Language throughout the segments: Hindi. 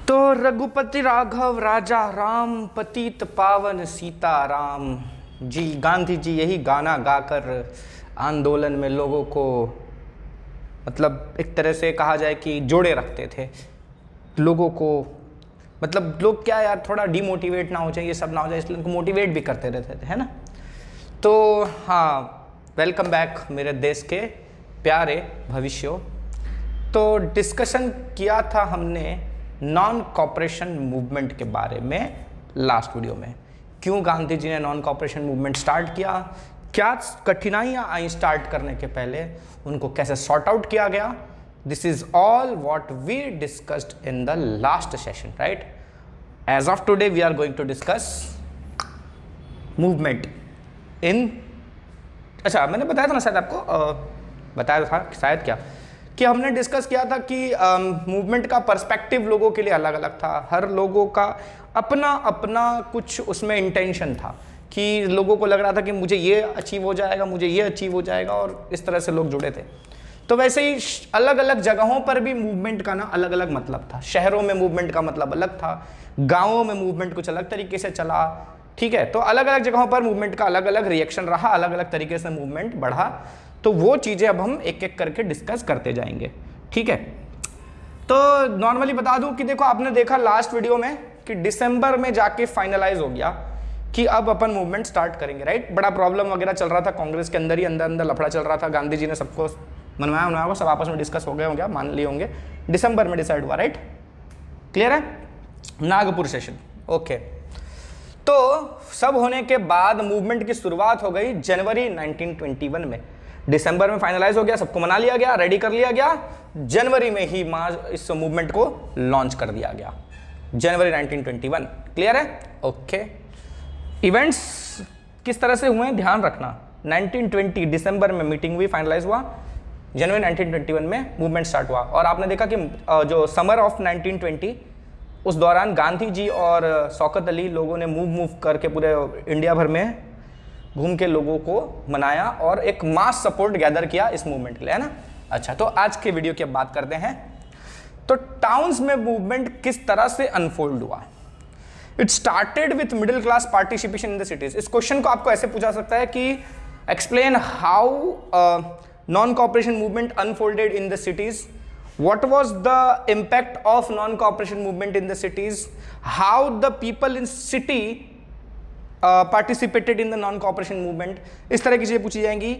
तो रघुपति राघव राजा राम पतित पावन सीताराम जी, गांधी जी यही गाना गाकर आंदोलन में लोगों को मतलब एक तरह से कहा जाए कि जोड़े रखते थे लोगों को। मतलब लोग क्या यार थोड़ा डिमोटिवेट ना हो जाए, ये सब ना हो जाए, इसलिए उनको मोटिवेट भी करते रहते थे, है ना। तो हाँ, वेलकम बैक मेरे देश के प्यारे भविष्यों। तो डिस्कशन किया था हमने नॉन कॉपरेशन मूवमेंट के बारे में लास्ट वीडियो में। क्यों गांधी जी ने नॉन कॉपरेशन मूवमेंट स्टार्ट किया, क्या कठिनाइयाँ आई स्टार्ट करने के पहले, उनको कैसे सॉर्ट आउट किया गया। This is all what we discussed in the last session, right. As of today we are going to discuss movement in, अच्छा मैंने बताया था ना शायद आपको, बताया था शायद क्या कि हमने डिस्कस किया था कि मूवमेंट का पर्सपेक्टिव लोगों के लिए अलग अलग था। हर लोगों का अपना अपना कुछ उसमें इंटेंशन था कि लोगों को लग रहा था कि मुझे ये अचीव हो जाएगा, मुझे ये अचीव हो जाएगा, और इस तरह से लोग जुड़े थे। तो वैसे ही अलग अलग जगहों पर भी मूवमेंट का ना अलग अलग मतलब था। शहरों में मूवमेंट का मतलब अलग था, गाँवों में मूवमेंट कुछ अलग तरीके से चला, ठीक है। तो अलग अलग जगहों पर मूवमेंट का अलग अलग रिएक्शन रहा, अलग अलग तरीके से मूवमेंट बढ़ा। तो वो चीज़ें अब हम एक एक करके डिस्कस करते जाएंगे, ठीक है। तो नॉर्मली बता दूं कि देखो, आपने देखा लास्ट वीडियो में कि दिसंबर में जाके फाइनलाइज हो गया कि अब अपन मूवमेंट स्टार्ट करेंगे, राइट। बड़ा प्रॉब्लम वगैरह चल रहा था कांग्रेस के अंदर ही, अंदर अंदर लफड़ा चल रहा था। गांधी जी ने सबको मनवाया होगा, सब आपस में डिस्कस हो गए होंगे, मान लिए होंगे। दिसंबर में डिसाइड हुआ, राइट, क्लियर है। Nagpur session, okay. तो सब होने के बाद मूवमेंट की शुरुआत हो गई जनवरी 1921 में। दिसंबर में फाइनलाइज हो गया, सबको मना लिया गया, रेडी कर लिया गया। जनवरी में ही इस मूवमेंट को लॉन्च कर दिया गया, जनवरी 1921, क्लियर है, ओके। इवेंट्स किस तरह से हुए ध्यान रखना। 1920 दिसंबर में मीटिंग हुई, फाइनलाइज हुआ, जनवरी 1921 में मूवमेंट स्टार्ट हुआ। और आपने देखा कि जो समर ऑफ 1920 उस दौरान गांधी जी और शौकत अली लोगों ने मूव करके पूरे इंडिया भर में घूम के लोगों को मनाया और एक मास सपोर्ट गैदर किया इस मूवमेंट के लिए, है ना। अच्छा, तो आज के वीडियो की अब बात करते हैं। तो टाउन्स में मूवमेंट किस तरह से अनफोल्ड हुआ। It started with middle class participation in the cities. इस क्वेश्चन को आपको ऐसे पूछा सकता है कि explain how non cooperation movement unfolded in the cities, what was the impact of non-cooperation movement in the cities, how the people in city participated in the non-cooperation movement, इस तरह की चीजें पूछी जाएंगी।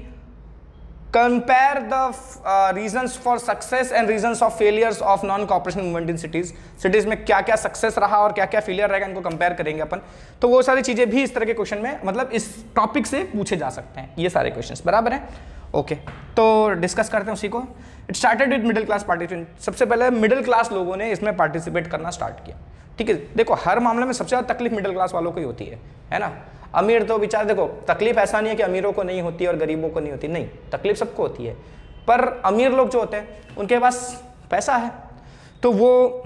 compare the reasons for success and reasons of failures of non-cooperation movement in cities, cities में क्या क्या सक्सेस रहा और क्या क्या फेलियर रहेगा, इनको कंपेयर करेंगे अपन। तो वो सारी चीजें भी इस तरह के क्वेश्चन में मतलब इस टॉपिक से पूछे जा सकते हैं, ये सारे क्वेश्चंस, बराबर है, ओके। तो डिस्कस करते हैं उसी को। It started with middle class participant. सबसे पहले मिडिल क्लास लोगों ने इसमें पार्टिसिपेट करना स्टार्ट किया, ठीक है। देखो, हर मामले में सबसे ज़्यादा तकलीफ मिडिल क्लास वालों को ही होती है ना। अमीर तो बेचारे, देखो तकलीफ ऐसा नहीं है कि अमीरों को नहीं होती और गरीबों को नहीं होती, नहीं, तकलीफ सबको होती है। पर अमीर लोग जो होते हैं उनके पास पैसा है, तो वो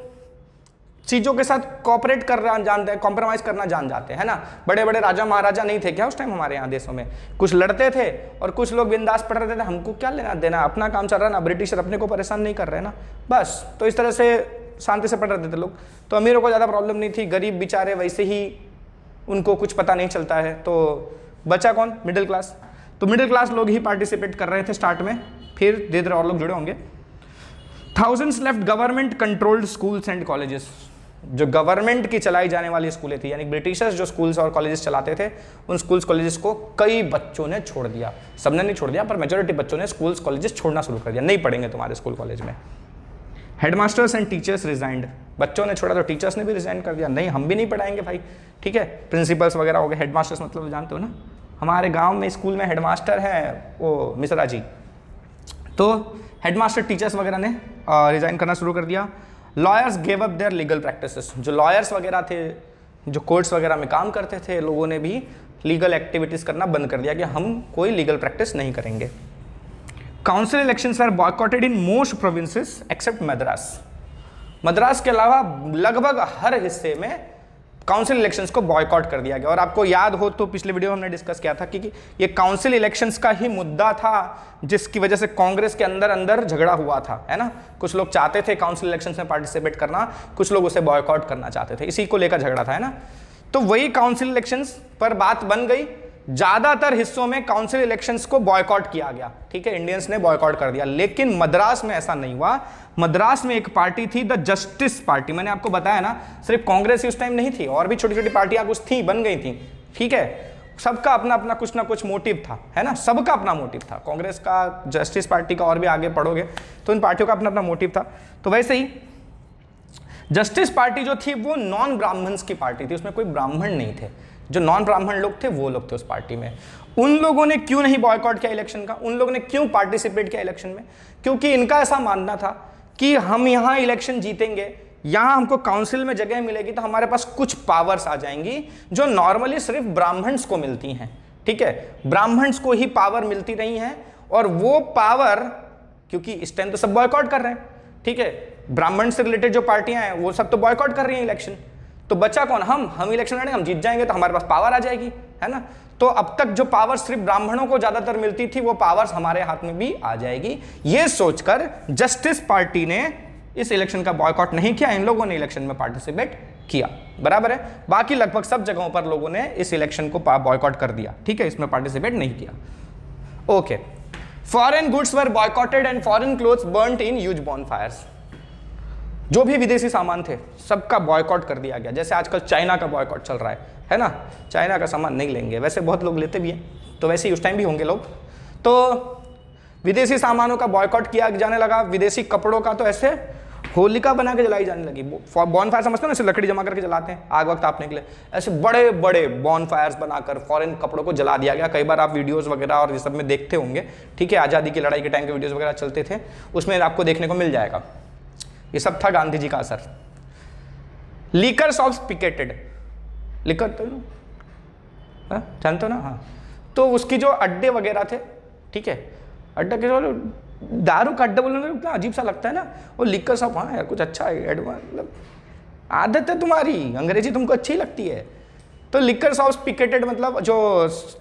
चीज़ों के साथ कॉपरेट करना जानते हैं, कॉम्प्रोमाइज़ करना जान जाते हैं, है ना। बड़े बड़े राजा महाराजा नहीं थे क्या उस टाइम हमारे यहाँ देशों में, कुछ लड़ते थे और कुछ लोग बिंदास पढ़ रहे थे, हमको क्या लेना देना, अपना काम चल रहा है ना, ब्रिटिशर अपने को परेशान नहीं कर रहे ना, बस। तो इस तरह से शांति से पढ़ रहे थे लोग। तो अमीरों को ज़्यादा प्रॉब्लम नहीं थी, गरीब बेचारे वैसे ही उनको कुछ पता नहीं चलता है। तो बचा कौन, मिडिल क्लास। तो मिडिल क्लास लोग ही पार्टिसिपेट कर रहे थे स्टार्ट में, फिर धीरे धीरे और लोग जुड़े होंगे। Thousands left government controlled schools and colleges. जो गवर्नमेंट की चलाई जाने वाली स्कूलें थी, यानी ब्रिटिशर्स जो स्कूल्स और कॉलेजेस चलाते थे, उन स्कूल्स कॉलेजेस को कई बच्चों ने छोड़ दिया। सबने नहीं छोड़ दिया, पर मेजोरिटी बच्चों ने स्कूल्स कॉलेजेस छोड़ना शुरू कर दिया, नहीं पढ़ेंगे तुम्हारे स्कूल कॉलेज में। Headmasters and teachers resigned. बच्चों ने छोड़ा तो टीचर्स ने भी रिजाइन कर दिया, नहीं हम भी नहीं पढ़ाएंगे भाई, ठीक है। प्रिंसिपल्स वगैरह हो गए, हेडमास्टर्स मतलब जानते हो ना, हमारे गाँव में स्कूल में हेडमास्टर हैं वो मिश्रा जी। तो हेडमास्टर टीचर्स वगैरह ने रिजाइन करना शुरू कर दिया। Lawyers gave up their legal practices. जो लॉयर्स वगैरह थे, जो कोर्ट्स वगैरह में काम करते थे, लोगों ने भी लीगल एक्टिविटीज़ करना बंद कर दिया कि हम कोई लीगल प्रैक्टिस नहीं करेंगे। Council elections are boycotted in most provinces except Madras. Madras के अलावा लगभग हर हिस्से में काउंसिल इलेक्शंस को बॉयकॉट कर दिया गया। और आपको याद हो तो पिछले वीडियो में हमने डिस्कस किया था कि ये काउंसिल इलेक्शंस का ही मुद्दा था जिसकी वजह से कांग्रेस के अंदर अंदर झगड़ा हुआ था, है ना। कुछ लोग चाहते थे काउंसिल इलेक्शंस में पार्टिसिपेट करना, कुछ लोग उसे बॉयकॉट करना चाहते थे, इसी को लेकर झगड़ा था, है ना। तो वही काउंसिल इलेक्शंस पर बात बन गई। ज्यादातर हिस्सों में काउंसिल इलेक्शंस को बॉयकॉट किया गया, ठीक है, इंडियंस ने बॉयकॉट कर दिया। लेकिन मद्रास में ऐसा नहीं हुआ। मद्रास में एक पार्टी थी द जस्टिस पार्टी, मैंने आपको बताया ना, सिर्फ कांग्रेस ही उस टाइम नहीं थी, और भी छोटी छोटी पार्टियां कुछ थी, बन गई थी, ठीक है। सबका अपना अपना कुछ ना कुछ मोटिव था, है ना, सबका अपना मोटिव था। कांग्रेस का, जस्टिस पार्टी का, और भी आगे पढ़ोगे तो इन पार्टियों का अपना अपना मोटिव था। तो वैसे ही जस्टिस पार्टी जो थी वो नॉन ब्राह्मण्स की पार्टी थी, उसमें कोई ब्राह्मण नहीं थे। जो नॉन ब्राह्मण लोग थे वो लोग थे उस पार्टी में। उन लोगों ने क्यों नहीं बॉयकॉट किया इलेक्शन का, उन लोगों ने क्यों पार्टिसिपेट किया इलेक्शन में? क्योंकि इनका ऐसा मानना था कि हम यहाँ इलेक्शन जीतेंगे, यहाँ हमको काउंसिल में जगह मिलेगी तो हमारे पास कुछ पावर्स आ जाएंगी जो नॉर्मली सिर्फ ब्राह्मण्स को मिलती हैं, ठीक है, ब्राह्मण्स को ही पावर मिलती रही हैं। और वो पावर, क्योंकि इस टाइम तो सब बॉयकॉट कर रहे हैं, ठीक है, ब्राह्मण से रिलेटेड जो पार्टियां हैं वो सब तो बॉयकॉट कर रही हैं इलेक्शन, तो बचा कौन? हम इलेक्शन लड़ेंगे, हम जीत जाएंगे तो हमारे पास पावर आ जाएगी, है ना। तो अब तक जो पावर सिर्फ ब्राह्मणों को ज्यादातर मिलती थी वो पावर्स हमारे हाथ में भी आ जाएगी। ये सोचकर जस्टिस पार्टी ने इस इलेक्शन का बॉयकॉट नहीं किया, इन लोगों ने इलेक्शन में पार्टिसिपेट किया, बराबर है। बाकी लगभग सब जगहों पर लोगों ने इस इलेक्शन को बॉयकॉट कर दिया, ठीक है, इसमें पार्टिसिपेट नहीं किया। Okay, foreign goods were boycotted and foreign clothes burned in huge bonfires. जो भी विदेशी सामान थे सबका बॉयकॉट कर दिया गया। जैसे आजकल चाइना का बॉयकॉट चल रहा है ना, चाइना का सामान नहीं लेंगे, वैसे बहुत लोग लेते भी हैं, तो वैसे ही उस टाइम भी होंगे लोग। तो विदेशी सामानों का बॉयकॉट किया जाने लगा। विदेशी कपड़ों का तो ऐसे होलिका बना के जलाई जाने लगी। बॉनफायर समझते हो ना, ऐसे लकड़ी जमा करके जलाते हैं आग वक्त आपने के लिए, ऐसे बड़े बड़े बॉनफायर्स बनाकर फॉरेन कपड़ों को जला दिया गया। कई बार आप वीडियोस वगैरह और ये सब में देखते होंगे, ठीक है, आज़ादी की लड़ाई के टाइम के वीडियोस वगैरह चलते थे, उसमें आपको देखने को मिल जाएगा। ये सब था गांधी जी का असर। लीकर शॉप्स पिकेटेड, लिकर तो जानते हो ना, हाँ, तो उसकी जो अड्डे वगैरह थे, ठीक है, अड्डा के जो दारू का अड्डा बोलने में कितना अजीब सा लगता है ना, वो लिकर शॉप, हाँ यार कुछ अच्छा है, मतलब आदत है तुम्हारी, अंग्रेजी तुमको अच्छी लगती है। तो लिकर शॉप्स पिकेटेड मतलब जो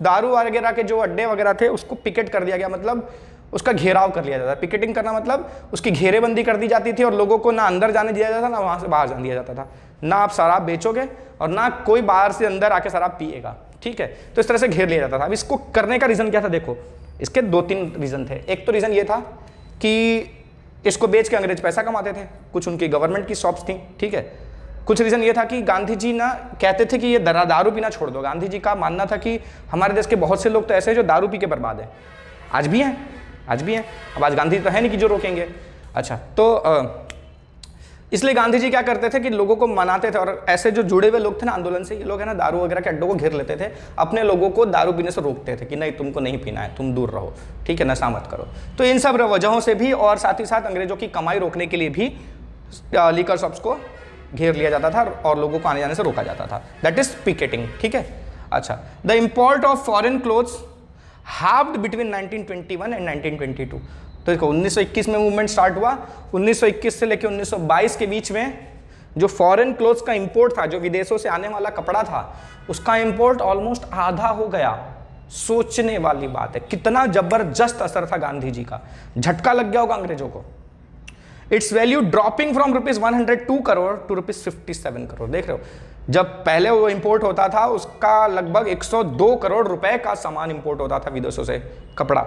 दारू वगैरह के जो अड्डे वगैरह थे उसको पिकेट कर दिया गया, मतलब उसका घेराव कर लिया जाता है। पिकेटिंग करना मतलब उसकी घेरेबंदी कर दी जाती थी और लोगों को ना अंदर जाने दिया जाता था ना वहाँ से बाहर जाने दिया जाता था। ना आप शराब बेचोगे और ना कोई बाहर से अंदर आके शराब पिएगा, ठीक है। तो इस तरह से घेर लिया जाता था। अब इसको करने का रीज़न क्या था? देखो, इसके 2-3 रीज़न थे। एक तो रीज़न ये था कि इसको बेच के अंग्रेज पैसा कमाते थे, कुछ उनकी गवर्नमेंट की शॉप्स थी, ठीक है। कुछ रीज़न ये था कि गांधी जी ना कहते थे कि ये दारू पीना छोड़ दो। गांधी जी का मानना था कि हमारे देश के बहुत से लोग तो ऐसे हैं जो दारू पी के बर्बाद है, आज भी हैं, आज भी हैं। अब आज गांधी तो है नहीं कि जो रोकेंगे। अच्छा, तो इसलिए गांधी जी क्या करते थे कि लोगों को मनाते थे, और ऐसे जो जुड़े हुए लोग थे ना आंदोलन से, ये लोग है ना दारू वगैरह के अड्डों को घेर लेते थे, अपने लोगों को दारू पीने से रोकते थे कि नहीं तुमको नहीं पीना है, तुम दूर रहो, ठीक है, नशा मत करो। तो इन सब वजहों से भी और साथ ही साथ अंग्रेजों की कमाई रोकने के लिए भी लीकर शॉप्स को घेर लिया जाता था और लोगों को आने जाने से रोका जाता था। दैट इज पिकेटिंग, ठीक है। अच्छा, the import of foreign clothes halved between 1921 and 1922। तो देखो 1921 में मूवमेंट स्टार्ट हुआ, 1921 से लेकर 1922 के बीच में जो फॉरेन क्लोथ्स का इंपोर्ट था, जो विदेशों से आने वाला कपड़ा था, उसका इंपोर्ट ऑलमोस्ट आधा हो गया। सोचने वाली बात है, कितना जबरदस्त असर था गांधी जी का, झटका लग गया होगा अंग्रेजों को। It's value dropping from ₹102 crore to ₹57 crore. देख रहे हो, जब पहले वो इंपोर्ट होता था उसका लगभग 102 करोड़ रुपए का सामान इंपोर्ट होता था विदेशों से, कपड़ा,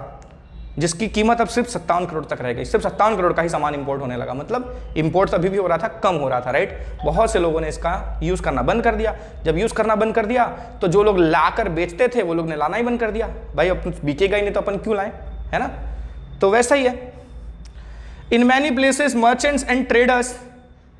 जिसकी कीमत अब सिर्फ 57 करोड़ तक रह गई। सिर्फ 57 करोड़ का ही सामान इंपोर्ट होने लगा। मतलब इंपोर्ट तभी भी हो रहा था, कम हो रहा था, राइट। बहुत से लोगों ने इसका यूज़ करना बंद कर दिया। जब यूज़ करना बंद कर दिया तो जो लोग लाकर बेचते थे वो लोग ने लाना ही बंद कर दिया। भाई अपन बिकेगा ही नहीं तो अपन क्यों लाएं, है ना। तो वैसा ही है। In many places, merchants and traders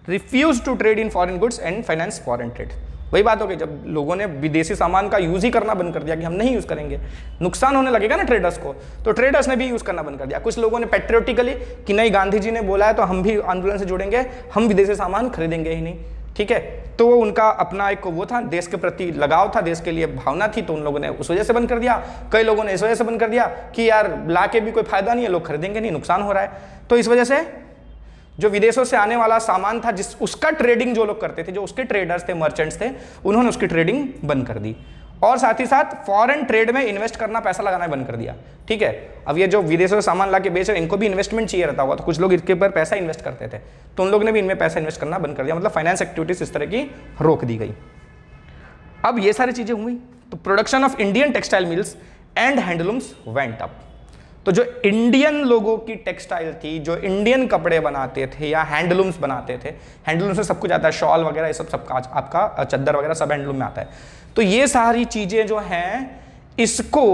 refused to trade in foreign goods and finance foreign trade. वही बात हो गई, जब लोगों ने विदेशी सामान का यूज ही करना बंद कर दिया कि हम नहीं यूज करेंगे, नुकसान होने लगेगा ना ट्रेडर्स को, तो ट्रेडर्स ने भी यूज करना बंद कर दिया। कुछ लोगों ने पेट्रियोटिकली कि नहीं गांधी जी ने बोला है तो हम भी आंदोलन से जुड़ेंगे, हम विदेशी सामान खरीदेंगे ही नहीं, ठीक है। तो वो उनका अपना एक वो था, देश के प्रति लगाव था, देश के लिए भावना थी, तो उन लोगों ने उस वजह से बंद कर दिया। कई लोगों ने इस वजह से बंद कर दिया कि यार ला के भी कोई फायदा नहीं है, लोग खरीदेंगे नहीं, नुकसान हो रहा है। तो इस वजह से जो विदेशों से आने वाला सामान था जिस उसका ट्रेडिंग जो लोग करते थे, जो उसके ट्रेडर्स थे, मर्चेंट्स थे, उन्होंने उसकी ट्रेडिंग बंद कर दी और साथ ही साथ फॉरेन ट्रेड में इन्वेस्ट करना, पैसा लगाना बंद कर दिया। ठीक है, अब ये जो विदेशों से सामान ला के बेच रहे हैं, इनको भी इन्वेस्टमेंट चाहिए रहता होगा, तो कुछ लोग इसके ऊपर पैसा इन्वेस्ट करते थे, तो उन लोगों ने भी इनमें पैसा इन्वेस्ट करना बंद कर दिया। मतलब फाइनेंस एक्टिविटीज इस तरह की रोक दी गई। अब ये सारी चीजें हुई तो production of Indian textile mills and handlooms went up. तो जो इंडियन लोगों की टेक्सटाइल थी, जो इंडियन कपड़े बनाते थे या हैंडलूम्स बनाते थे, हैंडलूम्स में सब कुछ आता है, शॉल वगैरह ये सब आपका चद्दर वगैरह सब हैंडलूम में आता है। तो ये सारी चीजें जो हैं, इसको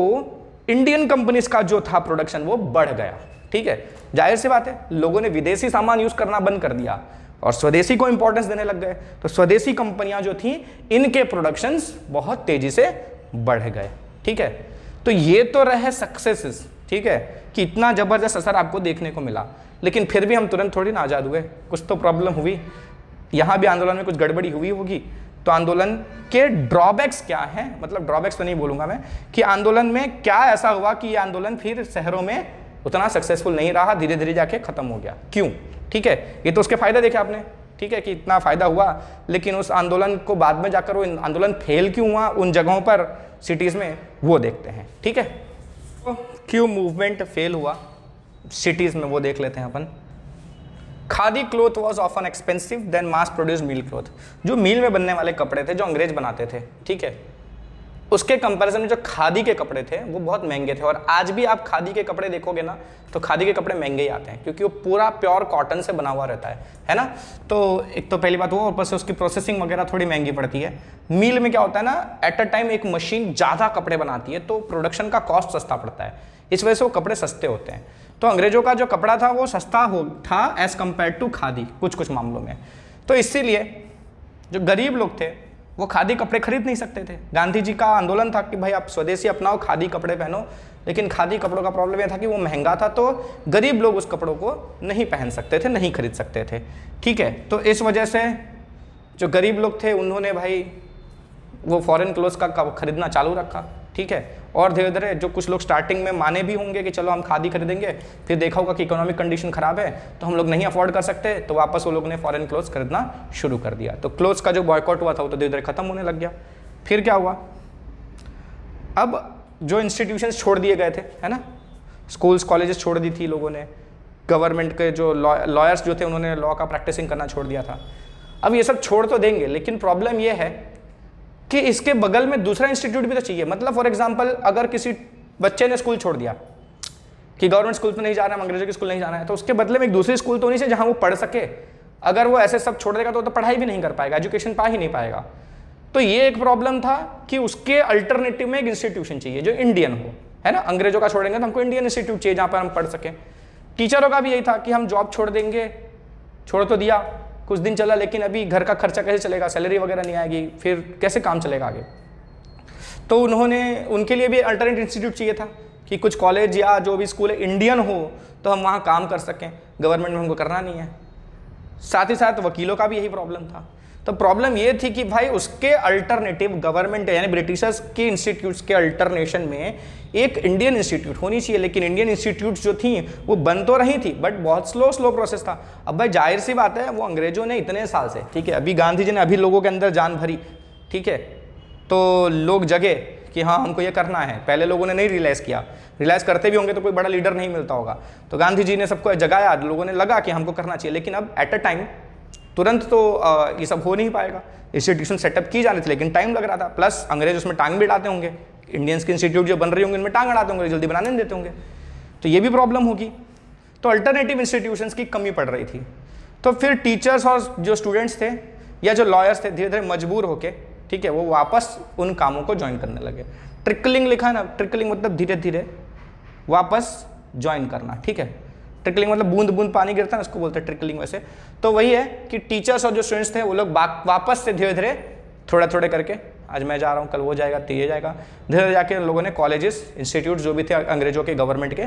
इंडियन कंपनीज का जो था प्रोडक्शन वो बढ़ गया। ठीक है, जाहिर सी बात है, लोगों ने विदेशी सामान यूज करना बंद कर दिया और स्वदेशी को इंपॉर्टेंस देने लग गए, तो स्वदेशी कंपनियां जो थी इनके प्रोडक्शंस बहुत तेजी से बढ़ गए। ठीक है, तो ये तो रहे सक्सेसेस, ठीक है, कि इतना जबरदस्त असर आपको देखने को मिला, लेकिन फिर भी हम तुरंत थोड़ी ना आजाद हुए, कुछ तो प्रॉब्लम हुई, यहां भी आंदोलन में कुछ गड़बड़ी हुई होगी। तो आंदोलन के ड्रॉबैक्स क्या हैं, मतलब ड्रॉबैक्स तो नहीं बोलूंगा मैं, कि आंदोलन में क्या ऐसा हुआ कि ये आंदोलन फिर शहरों में उतना सक्सेसफुल नहीं रहा, धीरे धीरे जाके खत्म हो गया, क्यों? ठीक है, ये तो उसके फायदे देखे आपने, ठीक है, कि इतना फायदा हुआ, लेकिन उस आंदोलन को बाद में जाकर वो आंदोलन फेल क्यों हुआ उन जगहों पर, सिटीज में, वो देखते हैं। ठीक है, तो क्यों मूवमेंट फेल हुआ सिटीज में वो देख लेते हैं अपन। Khadi cloth was often expensive than mass produce mill cloth. जो मील में बनने वाले कपड़े थे, जो अंग्रेज बनाते थे, ठीक है, उसके कंपैरिजन में जो खादी के कपड़े थे वो बहुत महंगे थे। और आज भी आप खादी के कपड़े देखोगे ना, तो खादी के कपड़े महंगे ही आते हैं, क्योंकि वो पूरा प्योर कॉटन से बना हुआ रहता है ना। तो एक तो पहली बात वो, ऊपर से उसकी प्रोसेसिंग वगैरह थोड़ी महंगी पड़ती है। मील में क्या होता है ना, एट अ टाइम एक मशीन ज़्यादा कपड़े बनाती है, तो प्रोडक्शन का कॉस्ट सस्ता पड़ता है, इस वजह से वो कपड़े सस्ते होते हैं। तो अंग्रेजों का जो कपड़ा था वो सस्ता था एज कम्पेयर टू खादी कुछ मामलों में। तो इसीलिए जो गरीब लोग थे वो खादी कपड़े खरीद नहीं सकते थे। गांधी जी का आंदोलन था कि भाई आप स्वदेशी अपनाओ, खादी कपड़े पहनो, लेकिन खादी कपड़ों का प्रॉब्लम यह था कि वो महंगा था, तो गरीब लोग उस कपड़ों को नहीं पहन सकते थे, नहीं खरीद सकते थे। ठीक है, तो इस वजह से जो गरीब लोग थे उन्होंने भाई वो फॉरेन क्लोथ्स का खरीदना चालू रखा। ठीक है, और धीरे धीरे जो कुछ लोग स्टार्टिंग में माने भी होंगे कि चलो हम खादी खरीदेंगे, फिर देखा होगा कि इकोनॉमिक कंडीशन खराब है तो हम लोग नहीं अफोर्ड कर सकते, तो वापस वो लोग ने फॉरेन क्लोथ्स खरीदना शुरू कर दिया। तो क्लोथ्स का जो बॉयकॉट हुआ था वो तो धीरे धीरे खत्म होने लग गया। फिर क्या हुआ, अब जो इंस्टीट्यूशंस छोड़ दिए गए थे, है ना, स्कूल्स कॉलेजेस छोड़ दी थी लोगों ने, गवर्नमेंट के जो लॉयर्स जो थे उन्होंने लॉ का प्रैक्टिसिंग करना छोड़ दिया था। अब ये सब छोड़ तो देंगे, लेकिन प्रॉब्लम ये है कि इसके बगल में दूसरा इंस्टीट्यूट भी तो चाहिए। मतलब फॉर एग्जांपल अगर किसी बच्चे ने स्कूल छोड़ दिया कि गवर्नमेंट स्कूल में नहीं जाना है, अंग्रेजों के स्कूल नहीं जाना है, तो उसके बदले में एक दूसरी स्कूल तो नहीं चाहिए जहां वो पढ़ सके। अगर वो ऐसे सब छोड़ देगा तो पढ़ाई भी नहीं कर पाएगा, एजुकेशन पा ही नहीं पाएगा। तो ये एक प्रॉब्लम था कि उसके अल्टरनेटिव में एक इंस्टीट्यूशन चाहिए जो इंडियन हो, है ना। अंग्रेजों का छोड़ेंगे तो हमको इंडियन इंस्टीट्यूट चाहिए जहां पर हम पढ़ सकें। टीचरों का भी यही था कि हम जॉब छोड़ देंगे, छोड़ तो दिया, कुछ दिन चला, लेकिन अभी घर का खर्चा कैसे चलेगा, सैलरी वगैरह नहीं आएगी, फिर कैसे काम चलेगा आगे। तो उनके लिए भी अल्टरनेट इंस्टीट्यूट चाहिए था कि कुछ कॉलेज या जो भी स्कूल है इंडियन हो तो हम वहाँ काम कर सकें, गवर्नमेंट में हमको करना नहीं है। साथ ही साथ वकीलों का भी यही प्रॉब्लम था। तो प्रॉब्लम ये थी कि भाई उसके अल्टरनेटिव गवर्नमेंट यानी ब्रिटिशर्स के इंस्टीट्यूट्स के अल्टरनेशन में एक इंडियन इंस्टीट्यूट होनी चाहिए, लेकिन इंडियन इंस्टीट्यूट्स जो थी वो बन तो रही थी बट बहुत स्लो प्रोसेस था। अब भाई जाहिर सी बात है, वो अंग्रेजों ने इतने साल से, ठीक है, अभी गांधी जी ने अभी लोगों के अंदर जान भरी, ठीक है, तो लोग जगे कि हाँ हमको ये करना है। पहले लोगों ने नहीं रियलाइज़ किया, रियलाइज़ करते भी होंगे तो कोई बड़ा लीडर नहीं मिलता होगा। तो गांधी जी ने सबको जगाया, लोगों ने लगा कि हमको करना चाहिए, लेकिन अब एट अ टाइम तुरंत तो ये सब हो नहीं पाएगा। इंस्टीट्यूशन सेटअप की जानी थी लेकिन टाइम लग रहा था, प्लस अंग्रेज उसमें टांग भी अड़ाते होंगे, इंडियंस के इंस्टीट्यूट जो बन रही होंगे इनमें टांग अड़ाते होंगे, जल्दी बनाने नहीं देते होंगे, तो ये भी प्रॉब्लम होगी। तो अल्टरनेटिव इंस्टीट्यूशंस की कमी पड़ रही थी। तो फिर टीचर्स और जो स्टूडेंट्स थे या जो लॉयर्स थे धीरे धीरे मजबूर होके, ठीक है, वो वापस उन कामों को ज्वाइन करने लगे। ट्रिकलिंग लिखा है ना, ट्रिकलिंग मतलब धीरे धीरे वापस ज्वाइन करना, ठीक है। ट्रिकलिंग मतलब बूंद बूंद पानी गिरता है ना, उसको बोलते हैं ट्रिकलिंग। वैसे तो वही है कि टीचर्स और जो स्टूडेंट्स थे वो लोग वापस से धीरे धीरे थोड़ा थोड़े करके, आज मैं जा रहा हूँ कल वो जाएगा तो ये जाएगा, धीरे धीरे जाके लोगों ने कॉलेजेस इंस्टीट्यूट जो भी थे अंग्रेजों के गवर्नमेंट के,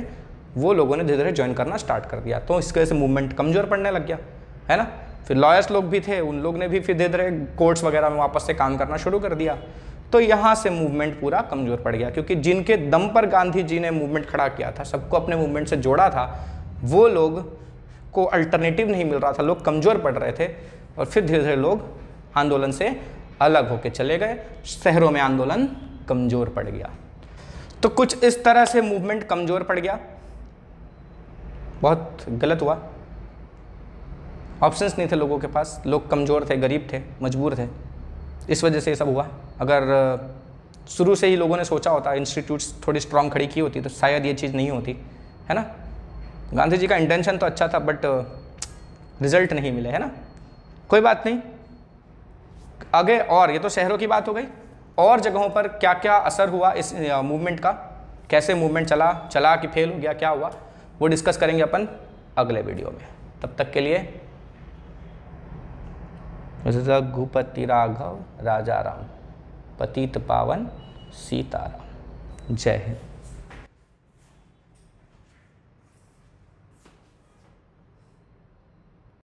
वो लोगों ने धीरे धीरे ज्वाइन करना स्टार्ट कर दिया। तो इसकी वजह से मूवमेंट कमजोर पड़ने लग गया, है ना। फिर लॉयर्स लोग भी थे, उन लोग ने भी फिर धीरे धीरे कोर्ट्स वगैरह में वापस से काम करना शुरू कर दिया। तो यहाँ से मूवमेंट पूरा कमजोर पड़ गया, क्योंकि जिनके दम पर गांधी जी ने मूवमेंट खड़ा किया था, सबको अपने मूवमेंट से जोड़ा था, वो लोग को अल्टरनेटिव नहीं मिल रहा था, लोग कमज़ोर पड़ रहे थे, और फिर धीरे धीरे लोग आंदोलन से अलग होके चले गए, शहरों में आंदोलन कमज़ोर पड़ गया। तो कुछ इस तरह से मूवमेंट कमज़ोर पड़ गया, बहुत गलत हुआ, ऑप्शंस नहीं थे लोगों के पास, लोग कमज़ोर थे, गरीब थे, मजबूर थे, इस वजह से ये सब हुआ। अगर शुरू से ही लोगों ने सोचा होता, इंस्टीट्यूट्स थोड़ी स्ट्रांग खड़ी की होती, तो शायद ये चीज़ नहीं होती, है ना। गांधी जी का इंटेंशन तो अच्छा था, बट रिजल्ट नहीं मिले, है ना। कोई बात नहीं, आगे। और ये तो शहरों की बात हो गई, और जगहों पर क्या क्या असर हुआ इस मूवमेंट का, कैसे मूवमेंट चला कि फेल हो गया, क्या हुआ, वो डिस्कस करेंगे अपन अगले वीडियो में। तब तक के लिए रघुपति राघव राजा राम, पतित पावन सीताराम। जय हिंद।